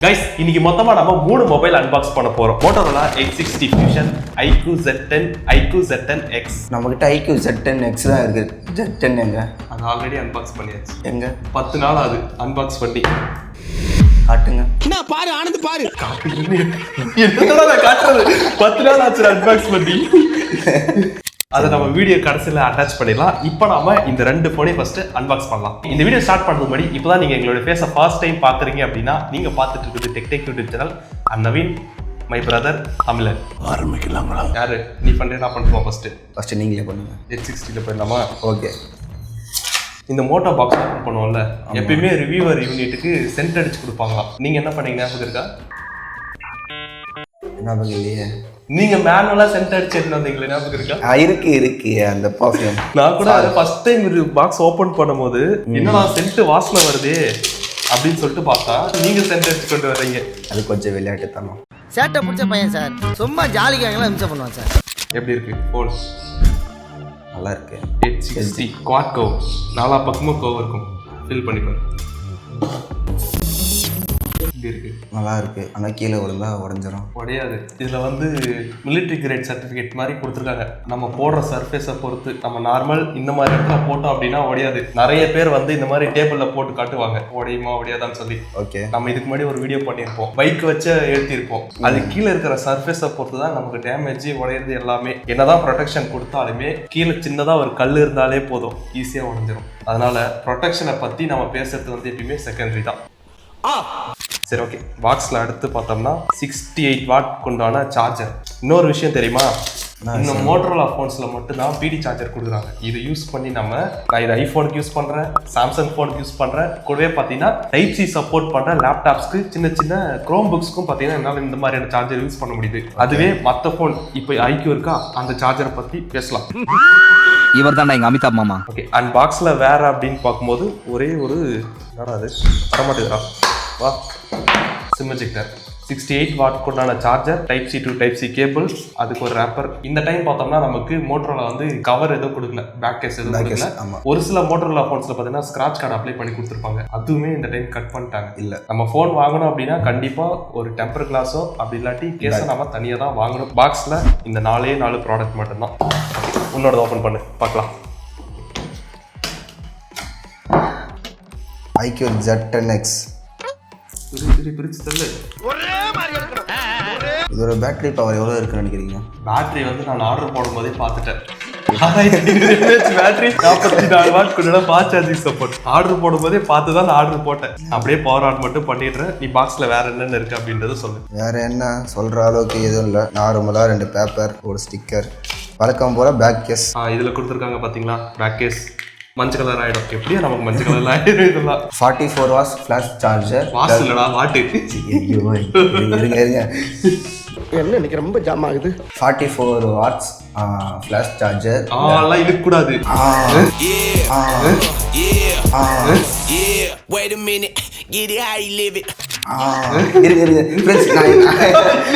Guys இன்னைக்கு மொத்தமா நம்ம 3 மொபைல் அன்பாக்ஸ் பண்ண போறோம். Motorola X60 Fusion, iQ Z10, iQ Z10X. நம்மகிட்ட iQ Z10X தான் இருக்கு. Z10 எங்க? அது ஆல்ரெடி அன்பாக்ஸ் பண்ணியாச்சு. எங்க? 10 நாள் ஆகுது அன்பாக்ஸ் பண்ணி. காட்டுங்க. என்ன பாரு ஆனந்த் பாரு. என்னடா நான் காட்டுறது? 10 நாள் ஆச்சு அன்பாக்ஸ் பண்ணி. அதை நம்ம வீடியோ கடைசியில் அட்டாச் பண்ணிடலாம். இப்போ நாம இந்த 2 ஃபோனையும் ஃபர்ஸ்ட் அன்பாக்ஸ் பண்ணலாம். இந்த வீடியோ ஸ்டார்ட் பண்ணுறது முன்னாடி இப்போதான் நீங்க எங்களோட ஃபேஸை ஃபர்ஸ்ட் டைம் பாக்குறீங்க அப்படின்னா நீங்க பார்த்துட்டு இருக்குது tech tech YouTube channel and Naveen my brother Tamilan. ஆரம்பிக்கலாங்களா? யாரு நீ பண்றேன் நான் பண்ணுவோம் ஃபர்ஸ்ட் நீங்களே பண்ணுங்க. X60 போயிடலாமா? ஓகே. இந்த மோட்டோ பாக்ஸ் ஓப்பன் பண்ணுவோம்ல, எப்பயுமே ரிவ்யூவர் யூனிட்டுக்கு சென்ட் அடிச்சு கொடுப்பாங்களாம். நீங்க என்ன பண்ணீங்க ஞாபகம் இருக்கா? ஞாபகம் இல்லையே. நீங்க மேனுவலா சென்ட் அடிச்சு எடுத்து வந்தீங்களே, ஞாபகம் இருக்கா? இருக்கு அந்த பர்ஃப்யூம். நான் கூட அதை ஃபர்ஸ்ட் டைம் ஒரு பாக்ஸ் ஓபன் பண்ணும்போது என்னடா சென்ட் வாசனை வருதே அப்படின்னு சொல்லிட்டு பார்த்தா நீங்க சென்ட் அடிச்சு கொண்டு வர்றீங்க. அது கொஞ்சம் விளையாட்டுத்தனம். சேட்டை பிடிச்ச பையன் சார். சும்மா ஜாலிக்காகலாம் இம்சை பண்ணுவான் சார். எப்படி இருக்கு ஃபோன்? நல்லா இருக்கு. X60 குவாட் கர்வ், நாலா பக்கமும் கர்வ் இருக்கும். ஃபில் பண்ணி பாரு. இருக்கு நல்லா இருக்கு. ஆனா கீழே விழுந்தா உடஞ்சிரும். உடையாது. இதுல வந்து மிலிட்டரி கிரேட் சர்டிபிகேட் மாதிரி கொடுத்துருக்காங்க. நம்ம போடுற சர்ஃபேஸை பொறுத்து நம்ம நார்மல் இந்த மாதிரி இடத்துல போட்டோம் அப்படின்னா உடையாது. நிறைய பேர் வந்து இந்த மாதிரி டேபிள்ல போட்டு காட்டுவாங்க உடையுமா உடையாதான்னு சொல்லி. ஓகே. நம்ம இதுக்கு முன்னாடி ஒரு வீடியோ பண்ணியிருப்போம், பைக் வச்சு எழுத்திருப்போம். அது கீழே இருக்கிற சர்ஃபேஸை பொறுத்து தான் நமக்கு டேமேஜ் உடையிறது எல்லாமே. என்னதான் ப்ரொடெக்ஷன் கொடுத்தாலுமே கீழே சின்னதா ஒரு கல் இருந்தாலே போதும், ஈஸியா உடைஞ்சிரும். அதனால ப்ரொடெக்ஷனை பத்தி நம்ம பேசுறது வந்து எப்பயுமே செகண்டரி தான். சரி, ஓகே. பாக்ஸ்ல அடுத்து பார்த்தோம்னா 68 வாட் கொண்டான சார்ஜர். இன்னொரு விஷயம் தெரியுமா, இந்த மோட்டரோலா போன்ஸ்ல மட்டும் தான் பிடி சார்ஜர் கொடுக்குறாங்க. இதை யூஸ் பண்ணி நான் இது ஐபோனுக்கு யூஸ் பண்றேன், சாம்சங் போனுக்கு யூஸ் பண்றேன். கூடவே பாத்தீங்கன்னா டைப் சி சப்போர்ட் பண்ற லேப்டாப்ஸ்க்கு, சின்ன சின்ன குரோம் புக்ஸ்க்கும் பாத்தீங்கன்னா என்னால இந்த மாதிரியான சார்ஜர் யூஸ் பண்ண முடியுது. அதுவே மற்ற போன் இப்போ iQ இருக்கா, அந்த சார்ஜரை பத்தி பேசலாம். இவர் தான்டா எங்க அமிதாப் மாமா. ஓகே. அண்ட் பாக்ஸ்ல வேற அப்படின்னு பார்க்கும்போது ஒரே ஒரு அது வரமாட்டேங்கிறா வா சிம் எஜெக்டர், 68 வாட் கொண்டான charger, type C to type C cable, அதுக்கு ஒரு ரேப்பர். இந்த டைம் பார்த்தோம்னா நமக்கு மோட்டரோலா வந்து கவர் எதுவும் கொடுக்கல, பேக் கேஸ் எதுவும் கொடுக்கல. ஒரு சில மோட்டரோலா போன்ஸ்ல பார்த்தீங்கன்னா ஸ்கிராட்ச் கார்டு அப்ளை பண்ணி கொடுத்துருப்பாங்க. அதுவுமே இந்த டைம் கட் பண்ணிட்டாங்க. இல்ல நம்ம போன் வாங்கணும் அப்படின்னா கண்டிப்பா ஒரு டெம்பர் கிளாஸோ அப்படி இல்லாட்டி கேஸை நம்ம தனியா தான் வாங்கணும். பாக்ஸ்ல இந்த 4 ப்ராடக்ட் மட்டும்தான். உன்னோட ஓபன் பண்ணு பார்க்கலாம். iQ Z10X. பிரிச்சு தள்ளு. இதோட பேட்டரி பவர் எவ்வளவு இருக்குன்னு நினைக்கிறீங்க? பேட்டரி வந்து நான் ஆர்டர் போடும் போதே பார்த்துட்டேன். பேட்டரி 44 வாட் கொண்டு ஃபாஸ்ட் சார்ஜிங் சப்போர்ட். ஆர்டர் போடும் போதே பார்த்து தான் நான் ஆர்டர் போட்டேன். அப்படியே பவர் ஆன் மட்டும் பண்ணிடுறேன். நீ பாக்ஸ்ல வேற என்னென்ன இருக்கு அப்படின்றத சொல்லு. வேற என்ன சொல்ற அளவுக்கு எதுவும் இல்லை. நார்மலா 2 பேப்பர், ஒரு ஸ்டிக்கர், வழக்கம் போல பேக் கேஸ். இதுல கொடுத்துருக்காங்க பாத்தீங்களா, பேக் கேஸ் மஞ்சள் கலர் ஆயிடும். எப்படியா நமக்கு மஞ்சள் கலர்ல ஆயிடும். இதெல்லாம் 44 வாட்ஸ் ஃபிளாஷ் சார்ஜர். வாட்ஸ் இல்லடா, வாட்டு. இருங்க என்ன இன்னைக்கு ரொம்ப ஜாம் ஆகுது. 44 வாட்ஸ் ஃபிளாஷ் சார்ஜர். எல்லாம் இழுக்க கூடாது. Wait a minute, get it how you live it.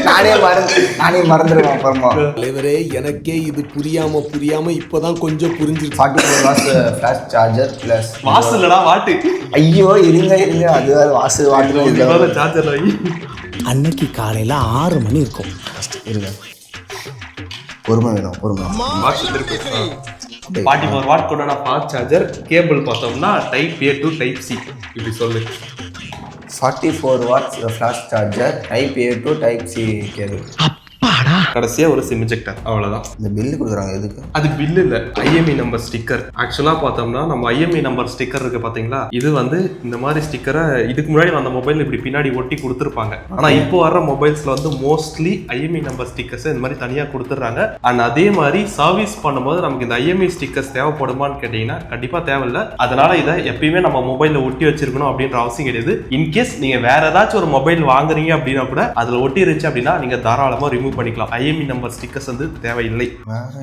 நானே மறந்துடுவேன் அப்புறமா. தலைவரே, எனக்கே இது புரியாம இப்பதான் கொஞ்சம் புரிஞ்சிருக்கு. 44 watts flash charger plus watts இல்லடா, வாட்டு. ஐயோ இருங்க அது வேற வாட்ஸ் வாட்டு சார்ஜர். அன்னைக்கு காலையில 6 மணி இருக்கும். இருங்க, பொறுமை வேணும், பொறுமை. 44 வாட் கொண்டான ஃபாஸ்ட் சார்ஜர். கேபிள் பார்த்தோம்னா type A to type C. இப்படி சொல்லு. 44 watts flash charger, type A to type C cable. கடைசியா ஒரு சிம் எஜெக்டர். அவ்வளவுதான். இந்த பில்லு கொடுக்குறாங்க எதுக்கு? அது பில் இல்ல, IMEI நம்பர் ஸ்டிக்கர். ஆக்சுவலா பார்த்தோம்னா நம்ம IMEI நம்பர் ஸ்டிக்கர் இருக்கு பாத்தீங்களா, இது வந்து இந்த மாதிரி ஸ்டிக்கரை இதுக்கு முன்னாடி வந்த மொபைல் இப்படி பின்னாடி ஒட்டி கொடுத்துருப்பாங்க. ஆனா இப்போ வர்ற மொபைல்ஸ்ல வந்து மோஸ்ட்லி IMEI நம்பர் ஸ்டிக்கர்ஸ் இந்த மாதிரி தனியா கொடுத்துறாங்க. அண்ட் அதே மாதிரி சர்வீஸ் பண்ணும்போது நமக்கு இந்த IMEI ஸ்டிக்கர்ஸ் தேவைப்படுமான்னு கேட்டீங்கன்னா கண்டிப்பா தேவையில்லை. அதனால இதை எப்பயுமே நம்ம மொபைல்ல ஒட்டி வச்சிருக்கணும் அப்படின்ற அவசியம் கிடையாது. இன்கேஸ் நீங்க வேற ஏதாச்சும் ஒரு மொபைல் வாங்குறீங்க அப்படின்னா கூட அதுல ஒட்டி இருந்துச்சு அப்படின்னா நீங்க தாராளமா ரிமூவ் பண்ணிக்கலாம். IMEI நம்பர் ஸ்டிக்கர்ஸ் வந்து தேவையில்லை.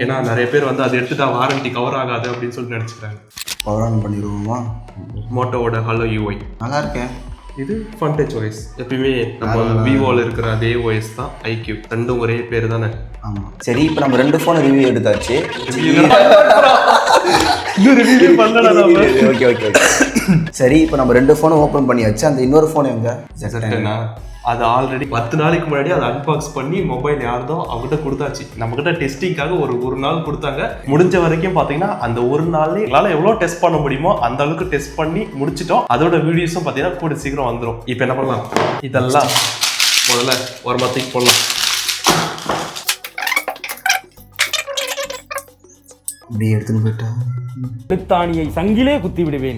ஏன்னா நிறைய பேர் வந்து அதை எடுத்துட்டா வாரண்டி கவர் ஆகாது அப்படின்னு சொல்லி நினைச்சுக்கிறாங்க. பவர் ஆன் பண்ணிடுவோமா? மோட்டோவோட ஹலோ UI நல்லா இருக்கேன். இது ஃப்ரண்ட் டச் OS. எப்பயுமே நம்ம விவோல இருக்கிற அதே OS தான் iQ. ரெண்டும் ஒரே பேர் தானே? ஆமா. சரி, இப்போ நம்ம 2 ஃபோன் ரிவ்யூ எடுத்தாச்சு. ஓகே. சரி, இப்போ நம்ம 2 ஃபோனும் ஓபன் பண்ணியாச்சு. அந்த இன்னொரு ஃபோன் எங்க? Z10. அது ஆல்ரெடி 10 நாளைக்கு முன்னாடி அதை அன்பாக்ஸ் பண்ணி மொபைல் யாருதோ அவங்ககிட்ட கொடுத்தாச்சு. நம்ம கிட்ட டெஸ்டிங்காக ஒரு நாள் கொடுத்தாங்க. முடிஞ்ச வரைக்கும் பாத்தீங்கன்னா அந்த ஒரு நாள்ல எங்களால எவ்வளவு டெஸ்ட் பண்ண முடியுமோ அந்த அளவுக்கு டெஸ்ட் பண்ணி முடிச்சிட்டோம். அதோட வீடியோஸும் பாத்தீங்கன்னா கூட சீக்கிரம் வந்துடும். இப்போ என்ன பண்ணலாம், இதெல்லாம் முதல்ல ஒரு மத்திக்கு போடலாம். இப்படி எடுத்துன்னு போயிட்டா தானியை சங்கிலே குத்தி விடுவேன்.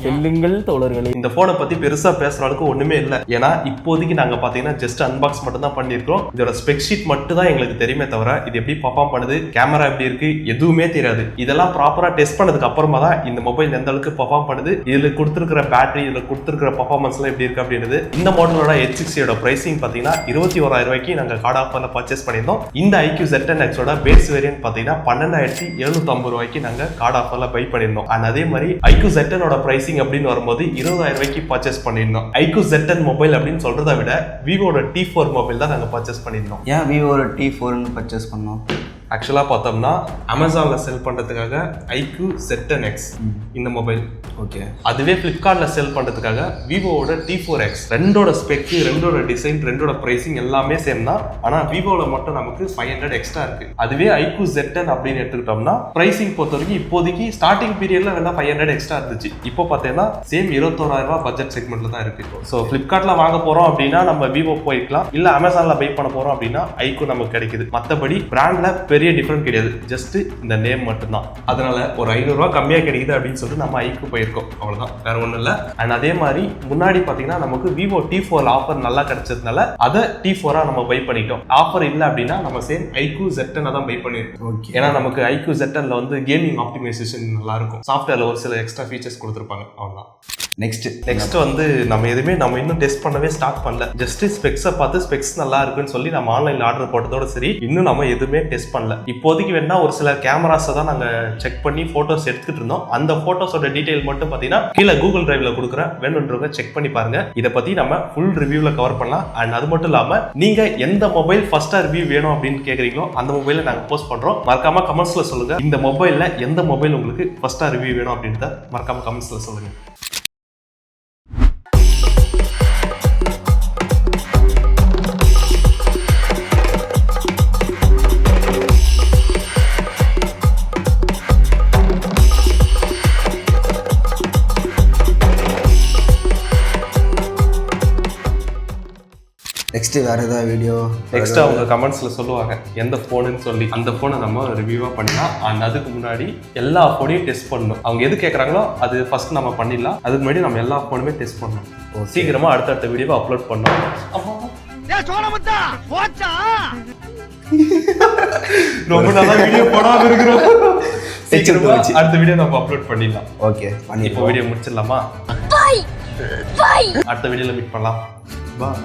செல்லுங்கள் தோழர்களே. இந்த போனை பத்தி பெருசா பேசுற அளவுக்கு ஒண்ணுமே இல்ல. ஏன்னா இப்போதைக்கு நாங்க பாத்தீங்கன்னா ஜஸ்ட் அன்பாக்ஸ் மட்டும் தான் பண்ணிருக்கோம். இதோட ஸ்பெக் ஷீட் மட்டும் தான் எங்களுக்கு தெரியுமே தவிர இது எப்படி பர்ஃபார்ம் பண்ணுது, கேமரா எப்படி இருக்கு, எதுவுமே தெரியாது. இதெல்லாம் ப்ராப்பரா டெஸ்ட் பண்ணதுக்கு அப்புறமா தான் இந்த மொபைல் எந்த அளவுக்கு பர்ஃபார்ம் பண்ணுது, இதுல கொடுத்துருக்கிற பேட்டரி, இதுல கொடுத்துருக்கிற பர்ஃபார்மன்ஸ் எல்லாம் எப்படி இருக்கு அப்படின்றது. இந்த மாடலோட H60 பிரைசிங் பாத்தீங்கன்னா 21,000 ரூபாய்க்கு நாங்க கார்டு ஆஃபர்ல பர்ச்சேஸ் பண்ணியிருந்தோம். இந்த iQ ZTE ஓட பேஸ் வேரியன்ட் பாத்தீங்கன்னா 12,750 ரூபாய்க்கு நாங்க கார்டு ஆஃபர்ல பை பண்ணிருந்தோம். அண்ட் அதே மாதிரி iQ ZTE பிரைசிங் அப்படின்னு வரும்போது 20,000 ரூபாய்க்கு பர்ச்சேஸ் பண்ணிருந்தோம். iQ ZTE மொபைல் அப்படின்னு சொல்றதை விட விவோட T4 மொபைல் தான் நாங்க பர்ச்சேஸ் பண்ணிருந்தோம். ஏன் விவோட T4 பர்ச்சேஸ் பண்ணோம்? ஆக்சுவலா பார்த்தோம்னா அமேசான்ல செல் பண்றதுக்காக iQ ZTE இந்த மொபைல், ஓகே. அதுவே பிளிப்கார்ட்ல செல் பண்றதுக்காக விவோட T4X. ரெண்டோட ஸ்பெக், ரெண்டோட டிசைன், ரெண்டோட பிரைசிங் எல்லாமே சேம் தான். ஆனா விவோல மட்டும் நமக்கு 500 எக்ஸ்ட்ரா இருக்கு. அதுவே iQ ZTE அப்படின்னு எடுத்துக்கிட்டோம்னா பிரைசிங் பொறுத்த வரைக்கும் இப்போதைக்கு ஸ்டார்டிங் பீரியட்ல வேணா 500 எக்ஸ்ட்ரா இருந்துச்சு. இப்போ பார்த்தீங்கன்னா சேம் 21,000 ரூபாய் பட்ஜெட் செக்மெண்ட்ல தான் இருக்கு. ஸோ பிளிப்கார்ட்ல வாங்க போறோம் அப்படின்னா நம்ம விவோ போய்க்கலாம், இல்ல அமேசான்ல பை பண்ண போறோம் அப்படின்னா iQ நமக்கு கிடைக்குது. மற்றபடி பிராண்ட்ல பெரிய டிஃபரெண்ட் கிடையாது, ஜஸ்ட் இந்த நேம் மட்டும்தான். அதனால ஒரு 500 ரூபாய் கம்மியா கிடைக்குது அப்படின்னு சொல்லிட்டு நம்ம iQ போயிருக்கோம், அவ்வளவுதான், வேற ஒண்ணும் இல்ல. அண்ட் அதே மாதிரி முன்னாடி பாத்தீங்கன்னா நமக்கு விவோ T4 ஆஃபர் நல்லா கிடைச்சதுனால அதை T4 நம்ம பை பண்ணிட்டோம். ஆஃபர் இல்ல அப்படின்னா நம்ம சேம் iQ ZTE தான் பை பண்ணிருக்கோம். ஏன்னா நமக்கு iQ ZTE வந்து கேமிங் ஆப்டிமைசேஷன் நல்லா இருக்கும், சாஃப்ட்வேர்ல ஒரு சில எக்ஸ்ட்ரா ஃபீச்சர்ஸ் கொடுத்துருப்பாங்க, அவ்வளவுதான். நெக்ஸ்ட் வந்து நம்ம இன்னும் டெஸ்ட் பண்ணவே ஸ்டார்ட் பண்ணல. ஜஸ்ட் ஸ்பெக்ஸை பார்த்து ஸ்பெக்ஸ் நல்லா இருக்குன்னு சொல்லி நம்ம ஆன்லைன்ல ஆர்டர் போட்டதோட சரி, இன்னும் நம்ம எதுவுமே டெஸ்ட் பண்ணல. இப்போதைக்கு வேணா ஒரு சில கேமராஸை தான் நாங்க செக் பண்ணி போட்டோஸ் எடுத்துக்கிட்டு இருந்தோம். அந்த போட்டோஸோட டீடைல் மட்டும் பாத்தீங்கன்னா கீழே கூகுள் டிரைவ்ல கொடுக்குறேன், வேணுன்றவங்க செக் பண்ணி பாருங்க. இதை பத்தி நம்ம ஃபுல் ரிவ்யூல கவர் பண்ணலாம். அண்ட் அது மட்டும் இல்லாம நீங்க எந்த மொபைல் ஃபர்ஸ்டா ரிவ்யூ வேணும் அப்படின்னு கேக்குறீங்களோ அந்த மொபைலை நாங்க போஸ்ட் பண்றோம். மறக்காம கமெண்ட்ஸ்ல சொல்லுங்க, இந்த மொபைல்ல எந்த மொபைல் உங்களுக்கு ஃபர்ஸ்டா ரிவ்யூ வேணும் அப்படின்றத மறக்காம கமெண்ட்ஸ்ல சொல்லுங்க. நெக்ஸ்ட் வேற ஏதாவது வீடியோ நெக்ஸ்ட் அவங்க கமெண்ட்ஸ்ல சொல்லுவாங்க எந்த போனுன்னு சொல்லி, அந்த போனை நம்ம ரிவ்யூவா பண்ணலாம். அண்ட் அதுக்கு முன்னாடி எல்லா போனையும் டெஸ்ட் பண்ணணும். அவங்க எது கேட்கறாங்களோ அது ஃபர்ஸ்ட் நம்ம பண்ணிடலாம். அதுக்கு முன்னாடி நம்ம எல்லா போனுமே டெஸ்ட் பண்ணணும். சீக்கிரமா அடுத்தடுத்த வீடியோவை அப்லோட் பண்ணோம். ரொம்ப நல்லா வீடியோ போடாம இருக்கிறோம். சீக்கிரமா அடுத்த வீடியோ நம்ம அப்லோட் பண்ணிடலாம். ஓகே, இப்போ வீடியோ முடிச்சிடலாமா? அடுத்த வீடியோல மீட் பண்ணலாம். பாய்.